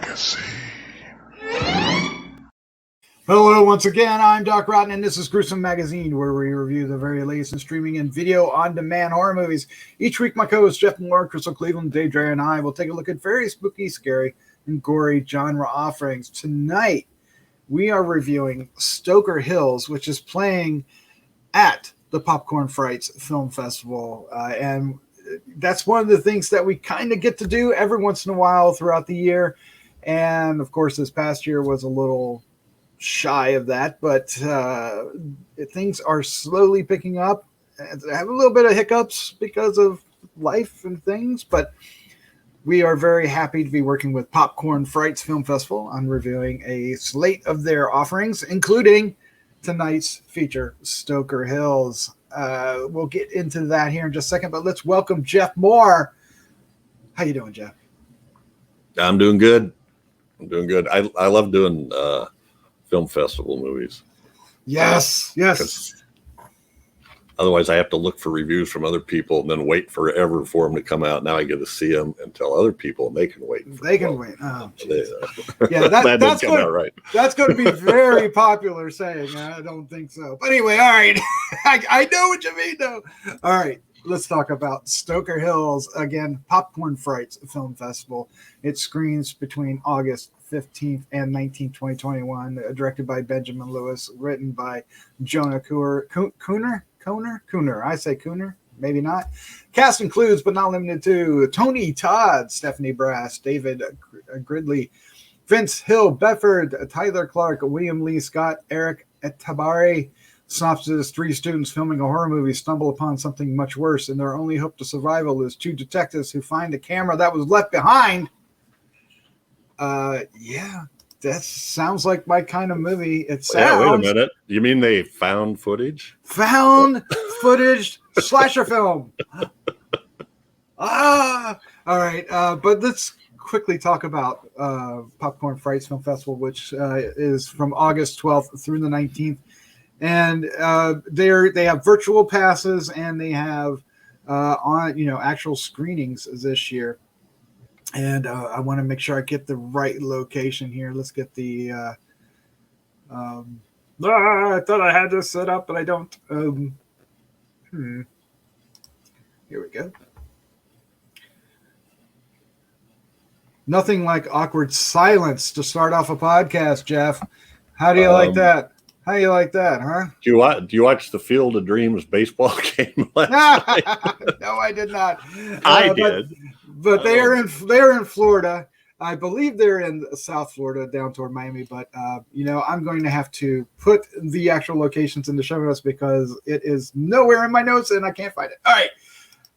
Magazine. Hello, once again, I'm Doc Rotten, and this is Gruesome Magazine, where we review the very latest in streaming and video on-demand horror movies. Each week, my co-hosts Jeff Mohr, Crystal Cleveland, Dave Dreher, and I will take a look at very spooky, scary, and gory genre offerings. Tonight, we are reviewing Stoker Hills, which is playing at the Popcorn Frights Film Festival, and that's one of the things that we kind of get to do every once in a while throughout the year. And, of course, this past year was a little shy of that, but things are slowly picking up. I have a little bit of hiccups because of life and things, but we are very happy to be working with Popcorn Frights Film Festival on reviewing a slate of their offerings, including tonight's feature, Stoker Hills. We'll get into that here in just a second, but let's welcome Jeff Mohr. How you doing, Jeff? I'm doing good. I love doing film festival movies. Yes. Otherwise, I have to look for reviews from other people and then wait forever for them to come out. Now I get to see them and tell other people, and they can wait. Wait. Oh, yeah, that's going out right. That's going to be very popular saying. I don't think so. But anyway, all right. I know what you mean, though. All right. Let's talk about Stoker Hills. Again, Popcorn Frights Film Festival. It screens between August 15th and 19th, 2021. Directed by Benjamin Lewis. Written by Jonah Kuehner. I say Kuehner. Maybe not. Cast includes, but not limited to, Tony, Todd, Steffani Brass, David Gridley, Vince Hill-Bedford, Tyler Clark, William Lee Scott, Eric Etabari. Synopsis: 3 students filming a horror movie stumble upon something much worse, and their only hope to survival is 2 detectives who find a camera that was left behind. Yeah, that sounds like my kind of movie. It sounds. Yeah, wait a minute. You mean they found footage? Found footage slasher film. All right. But let's quickly talk about Popcorn Frights Film Festival, which is from August 12th through the 19th. And they have virtual passes, and they have actual screenings this year. And I want to make sure I get the right location here. Let's get the. I thought I had this set up, but I don't. Here we go. Nothing like awkward silence to start off a podcast, Jeff. How do you like that? How you like that, huh? Do you watch the Field of Dreams baseball game last night? No, I did not. I did. But they're in Florida. I believe they're in South Florida, down toward Miami. But I'm going to have to put the actual locations in the show notes because it is nowhere in my notes and I can't find it. All right.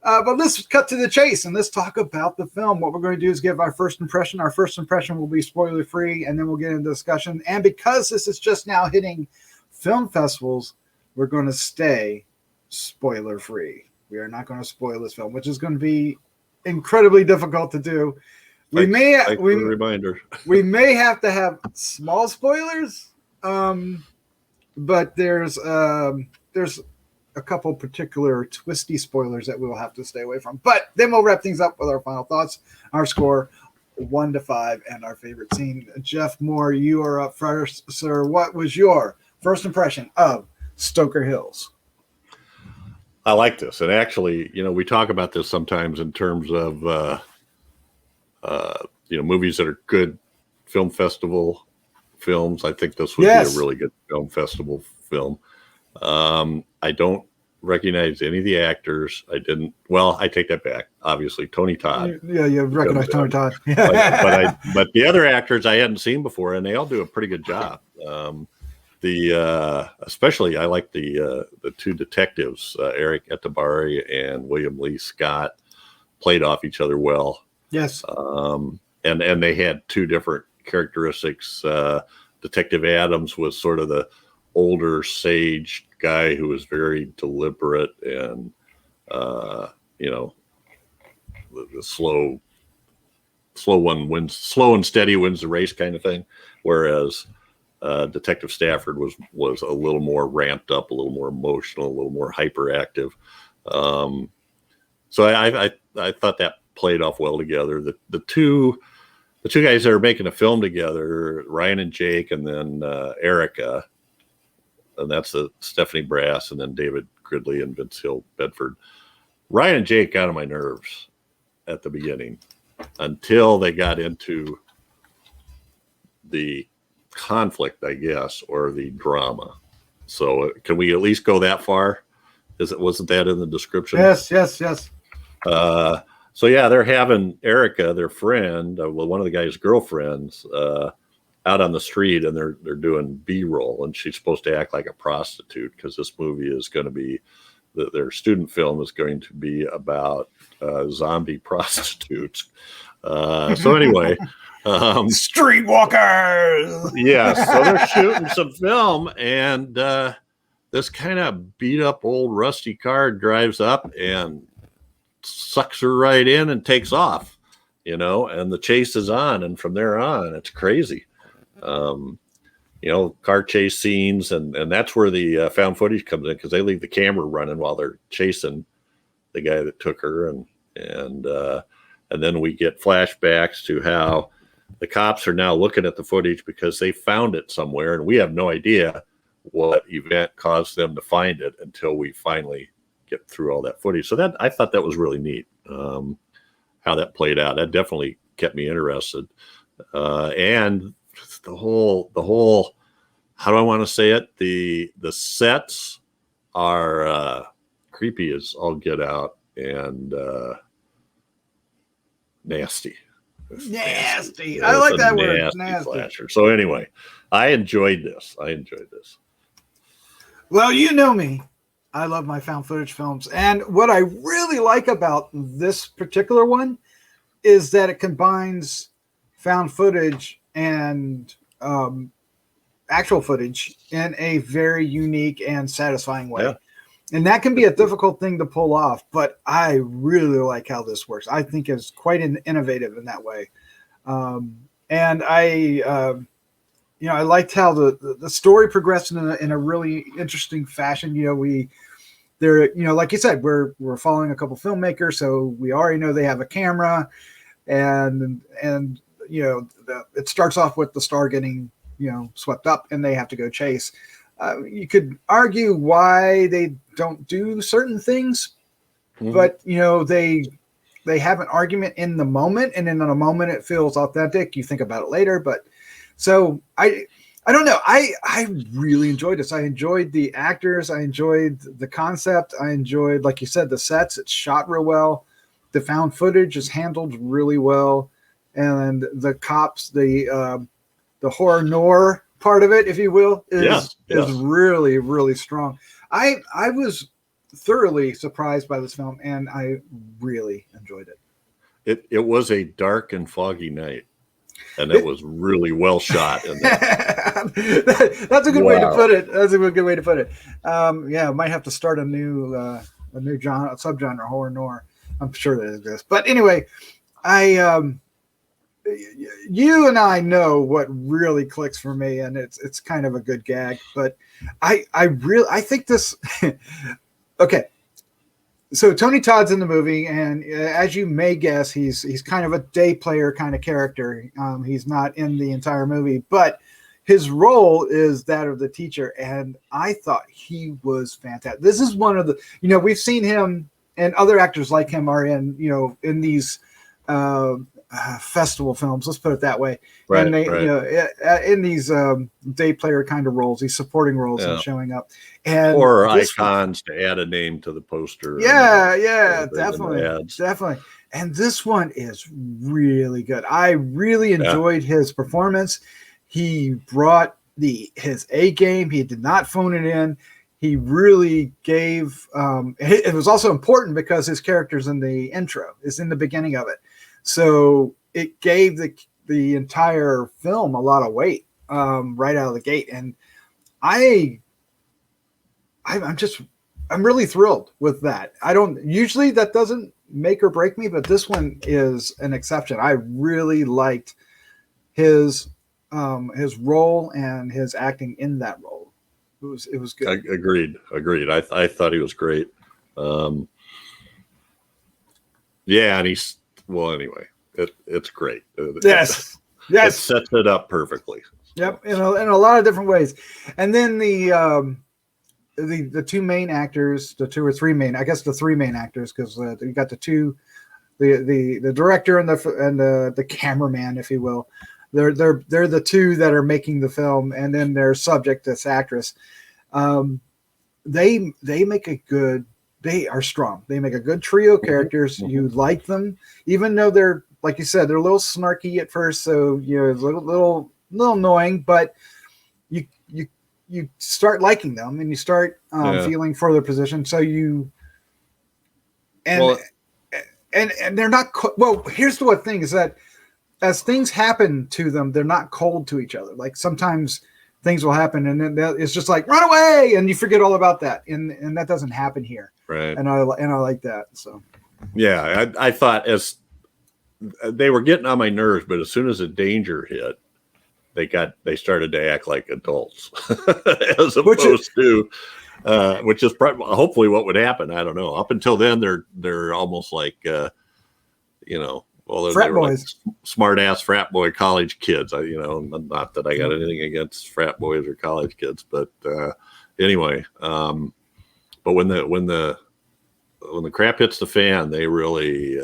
But let's cut to the chase and let's talk about the film. What we're going to do is give our first impression. Our first impression will be spoiler free, and then we'll get into discussion. And because this is just now hitting film festivals, we're going to stay spoiler free. We are not going to spoil this film, which is going to be incredibly difficult to do. We may have to have small spoilers, but there's a couple particular twisty spoilers that we will have to stay away from. But then we'll wrap things up with our final thoughts, our score 1 to 5, and our favorite scene. Jeff Mohr, you are up first, sir. What was your first impression of Stoker Hills? I like this. And actually, we talk about this sometimes in terms of, movies that are good film festival films. I think this would be a really good film festival film. I don't recognize any of the actors. I take that back. Obviously, Tony Todd. Yeah, you recognize Tony Todd. but the other actors I hadn't seen before, and they all do a pretty good job. Especially I like the 2 detectives, Eric Etabari and William Lee Scott, played off each other well. Yes. And they had 2 different characteristics. Detective Adams was sort of the older sage guy who was very deliberate and the slow and steady wins the race kind of thing, whereas Detective Stafford was a little more ramped up, a little more emotional, a little more hyperactive. So I thought that played off well together. The 2 the two guys that are making a film together, Ryan and Jake, and then Erica, and that's the Steffani Brass, and then David Gridley and Vince Hill-Bedford. Ryan and Jake got on my nerves at the beginning until they got into the conflict, I guess, or the drama. So can we at least go that far? Wasn't that in the description? Yes. So yeah, they're having Erica, their friend, one of the guy's girlfriends, out on the street, and they're doing B-roll, and she's supposed to act like a prostitute because this movie is going to be, their student film is going to be about zombie prostitutes. So anyway, streetwalkers. Yeah, so they're shooting some film, and this kind of beat up old rusty car drives up and sucks her right in and takes off, and the chase is on, and from there on it's crazy. Car chase scenes, and that's where the found footage comes in, because they leave the camera running while they're chasing the guy that took her, and then we get flashbacks to how the cops are now looking at the footage because they found it somewhere, and we have no idea what event caused them to find it until we finally get through all that footage. So that, I thought that was really neat, how that played out. That definitely kept me interested. And the whole, how do I want to say it? The sets are creepy as all get out, and nasty. Nasty. I like that word. Nasty. Slasher. So anyway, I enjoyed this. Well, you know me. I love my found footage films. And what I really like about this particular one is that it combines found footage and actual footage in a very unique and satisfying way. Yeah. And that can be a difficult thing to pull off, but I really like how this works. I think it's quite innovative in that way. And I liked how the story progressed in a really interesting fashion. Like you said, we're following a couple filmmakers, so we already know they have a camera, and it starts off with the star getting swept up, and they have to go chase. You could argue why they don't do certain things, but they have an argument in the moment, and then in a moment it feels authentic. You think about it later, but so I don't know. I really enjoyed this. I enjoyed the actors. I enjoyed the concept. I enjoyed, like you said, the sets. It's shot real well. The found footage is handled really well, and the cops, the horror noir part of it, if you will, is really, really strong. I was thoroughly surprised by this film, and I really enjoyed it. It was a dark and foggy night, and it was really well shot. In that. That's a good way to put it. That's a good way to put it. Might have to start a new genre, subgenre, horror noir. I'm sure that exists. But anyway, you and I know what really clicks for me, and it's kind of a good gag. But I think this. Okay, so Tony Todd's in the movie, and as you may guess, he's kind of a day player kind of character. He's not in the entire movie, but his role is that of the teacher, and I thought he was fantastic. This is one of the we've seen him, and other actors like him are in these festival films, let's put it that way, right, and they in these day player kind of roles, these supporting roles, and showing up, and or icons to add a name to the poster. Definitely. And this one is really good. I really enjoyed his performance. He brought his A game. He did not phone it in. He really gave. It was also important because his character's in the intro, is in the beginning of it. So it gave the entire film a lot of weight right out of the gate, and I'm really thrilled with that. Usually that doesn't make or break me, but this one is an exception. I really liked his role and his acting in that role. It was good. Agreed. I thought he was great. And he's. Well, anyway, it's great. Yes. It sets it up perfectly. Yep, in a lot of different ways. And then the two main actors, the two or three main, I guess the three main actors, because you got the director and the cameraman, if you will. They're the two that are making the film, and then their subject, this actress. They make a good. They are strong. They make a good trio of characters. Mm-hmm. You like them, even though they're, like you said, they're a little snarky at first. So it's a little annoying, but you start liking them, and you start feeling for their position. So and they're not. Well, here's the one thing is that as things happen to them, they're not cold to each other. Like sometimes things will happen, and then it's just like run away, and you forget all about that, and that doesn't happen here. Right. And I like that. So. Yeah, I thought as they were getting on my nerves, but as soon as the danger hit, they started to act like adults, as opposed to, which is hopefully what would happen. I don't know. Up until then, they're almost like, well, they were boys. Like smart ass frat boy college kids. Not that I got anything against frat boys or college kids, but anyway. But when the crap hits the fan, they really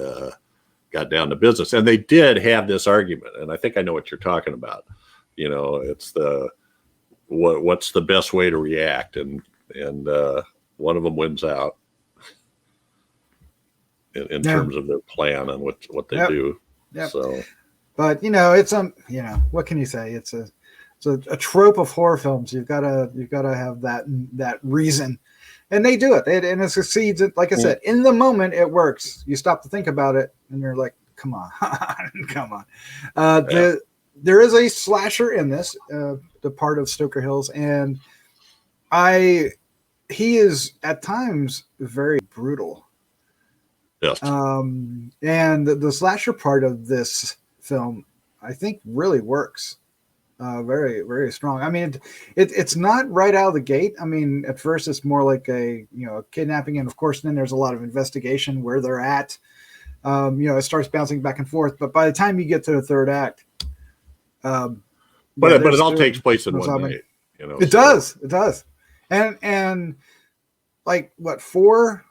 got down to business, and they did have this argument. And I think I know what you're talking about. It's what's the best way to react, and one of them wins out in terms of their plan and what they do. Yep. So, but it's what can you say? It's a trope of horror films. You've got to have that reason, and they do it. And it succeeds. Like I said, in the moment it works. You stop to think about it, and you're like, come on, come on. There is a slasher in this, the part of Stoker Hills, and he is at times very brutal. Yes. And the slasher part of this film, I think, really works. Very, very strong. I mean, it's not right out of the gate. I mean, at first it's more like a kidnapping, and of course then there's a lot of investigation where they're at. It starts bouncing back and forth, but by the time you get to the third act, but it all takes place in one day. It does, and like what four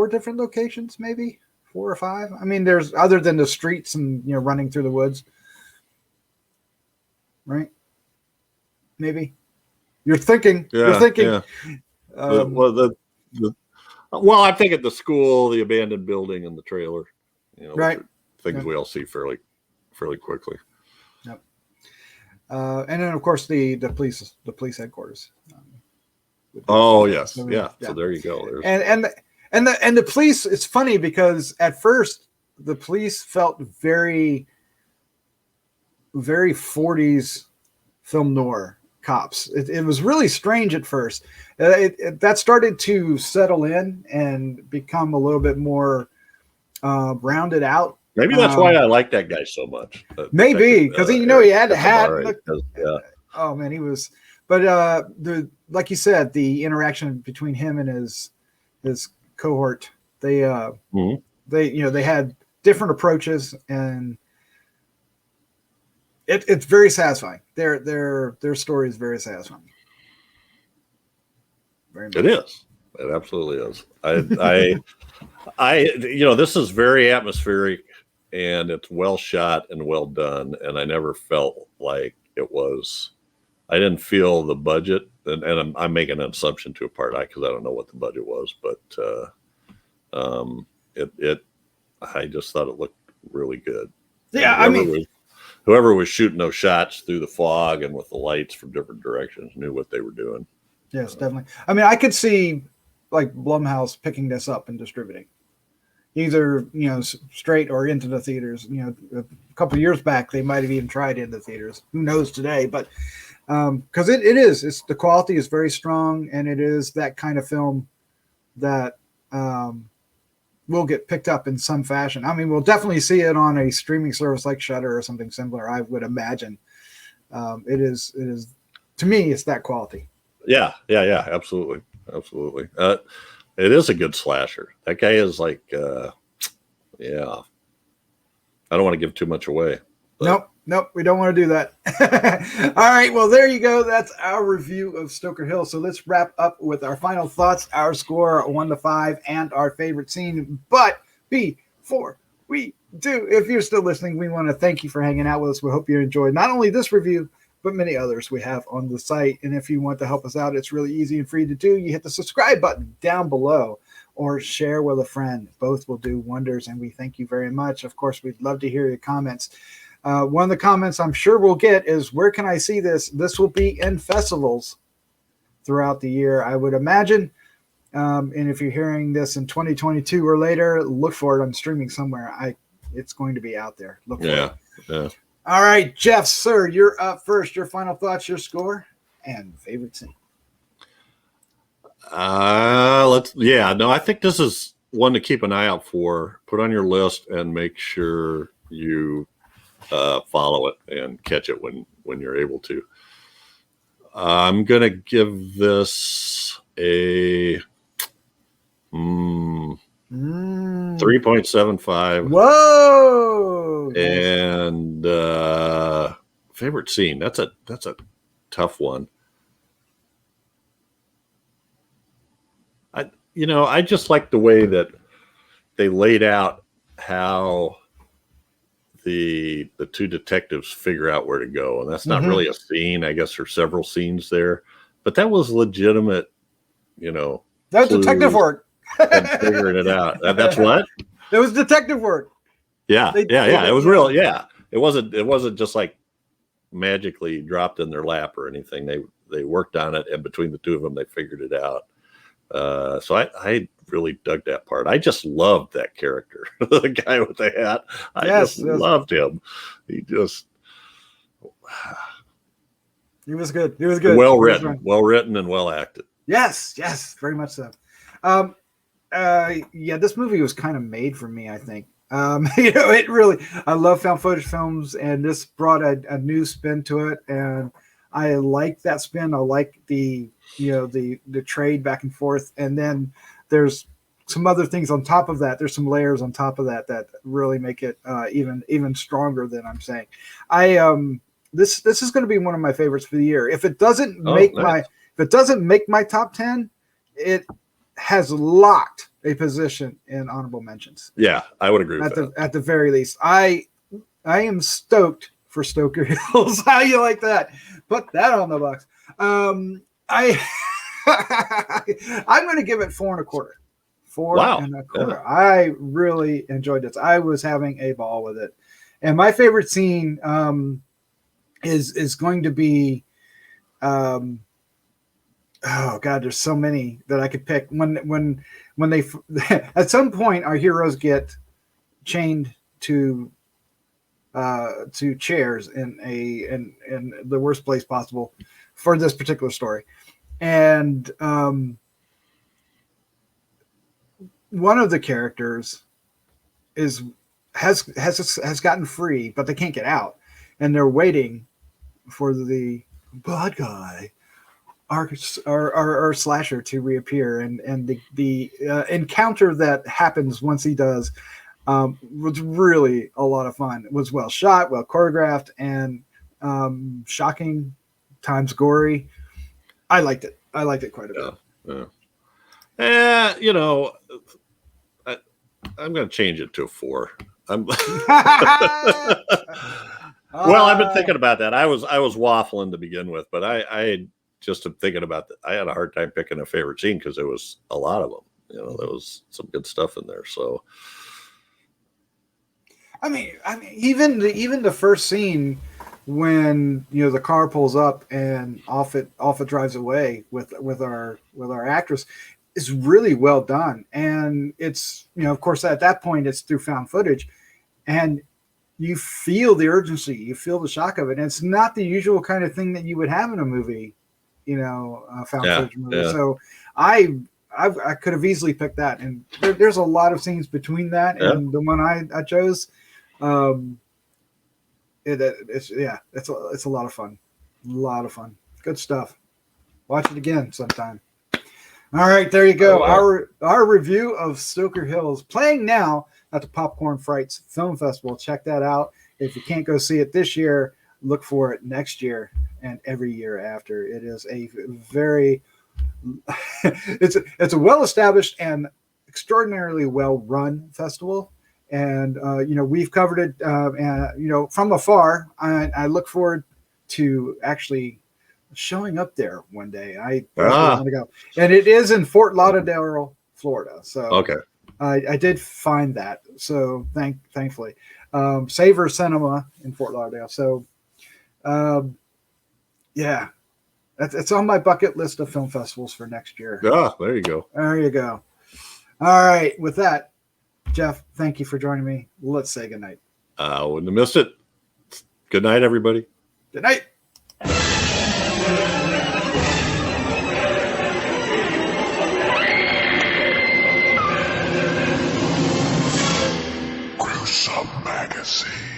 different locations, maybe 4 or 5. I mean, there's other than the streets and running through the woods, right? Maybe you're thinking. Yeah. Well, I'm thinking the school, the abandoned building, and the trailer. Right. Things we all see fairly quickly. Yep. And then of course the police headquarters. Yes. So there you go. And the police. It's funny because at first the police felt very, very 40s film noir cops. It was really strange at first. That started to settle in and become a little bit more rounded out. Maybe that's why I like that guy so much. Maybe because he had a hat. Oh man, he was. But like you said, the interaction between him and his cohort, they had different approaches, and it's very satisfying. Their story is very satisfying. Very much. It is. It absolutely is. This is very atmospheric, and it's well shot and well done. And I never felt like it was. I didn't feel the budget, and I'm making an assumption to a part because I don't know what the budget was, but I just thought it looked really good. Yeah, whoever was shooting those shots through the fog and with the lights from different directions knew what they were doing. Yes, definitely. I mean, I could see like Blumhouse picking this up and distributing, either straight or into the theaters. A couple of years back they might have even tried into theaters. Who knows today? But because it's the quality is very strong, and it is that kind of film that will get picked up in some fashion. I mean, we'll definitely see it on a streaming service like Shudder or something similar, I would imagine. It is to me, it's that quality. Yeah, absolutely. It is a good slasher. That guy is like, I I don't want to give too much away. Nope, we don't want to do that. All right, well, there you go. That's our review of Stoker Hills. So let's wrap up with our final thoughts, our score 1 to 5, and our favorite scene. But before we do, if you're still listening, we want to thank you for hanging out with us. We hope you enjoyed not only this review, but many others we have on the site. And if you want to help us out, it's really easy and free to do. You hit the subscribe button down below or share with a friend. Both will do wonders, and we thank you very much. Of course, we'd love to hear your comments. One of the comments I'm sure we'll get is, where can I see this? This will be in festivals throughout the year, I would imagine. And if you're hearing this in 2022 or later, look for it on streaming somewhere. It's going to be out there. Look for it. Yeah. All right, Jeff, sir, you're up first. Your final thoughts, your score, and favorite scene. I think this is one to keep an eye out for. Put on your list and make sure you follow it and catch it when you're able to. I'm gonna give this a 3.75. Whoa! And favorite scene. That's a tough one. I just like the way that they laid out how the two detectives figure out where to go. And that's not really a scene. I guess there's several scenes there, but that was legitimate, that was detective work. And figuring it out. That's what? It was detective work. Yeah. It was real. Yeah. It wasn't just like magically dropped in their lap or anything. They worked on it, and between the two of them, they figured it out. So I really dug that part. I just loved that character, the guy with the hat. I just loved him. He was good. He was good. Well written and well acted. Yes, very much so. This movie was kind of made for me, I think. It really, I love found footage films, and this brought a new spin to it, and I like that spin. I like the trade back and forth, and then there's some other things on top of that. There's some layers on top of that really make it even stronger than I'm saying. This is going to be one of my favorites for the year. If it doesn't make my top 10, it has locked a position in honorable mentions. Yeah, I would agree with that. At the very least, I am stoked for Stoker Hills. How you like that? Put that on the box. I'm going to give it 4.25. 4.25. Yeah. I really enjoyed this. I was having a ball with it, and my favorite scene is going to be. Oh God, there's so many that I could pick. When they at some point our heroes get chained to chairs in the worst place possible for this particular story, and one of the characters has gotten free, but they can't get out, and they're waiting for the bad guy. Our slasher to reappear, and the encounter that happens once he does was really a lot of fun. It was well shot, well choreographed, and shocking times gory. I liked it. I liked it quite a bit. I'm going to change it to a 4. Well, I've been thinking about that. I was waffling to begin with, but I just am thinking about that. I had a hard time picking a favorite scene because there was a lot of them. There was some good stuff in there. So, I mean, even the first scene when the car pulls up and off it drives away with our actress is really well done, and it's of course at that point it's through found footage, and you feel the urgency, you feel the shock of it, and it's not the usual kind of thing that you would have in a movie. Found footage movie. Yeah. So I could have easily picked that, and there's a lot of scenes between that and the one I chose. It's a lot of fun. Good stuff. Watch it again sometime. All right, there you go. Our review of Stoker Hills, playing now at the Popcorn Frights Film Festival. Check that out. If you can't go see it this year, look for it next year and every year after. It is a very it's a well-established and extraordinarily well-run festival. And, we've covered it, from afar. I look forward to actually showing up there one day. I want to go. And it is in Fort Lauderdale, Florida. So okay. I did find that. So thankfully. Savor Cinema in Fort Lauderdale. So, yeah. It's on my bucket list of film festivals for next year. There you go. There you go. All right. With that, Jeff, thank you for joining me. Let's say goodnight. Wouldn't have missed it. Good night, everybody. Good night. Gruesome Magazine.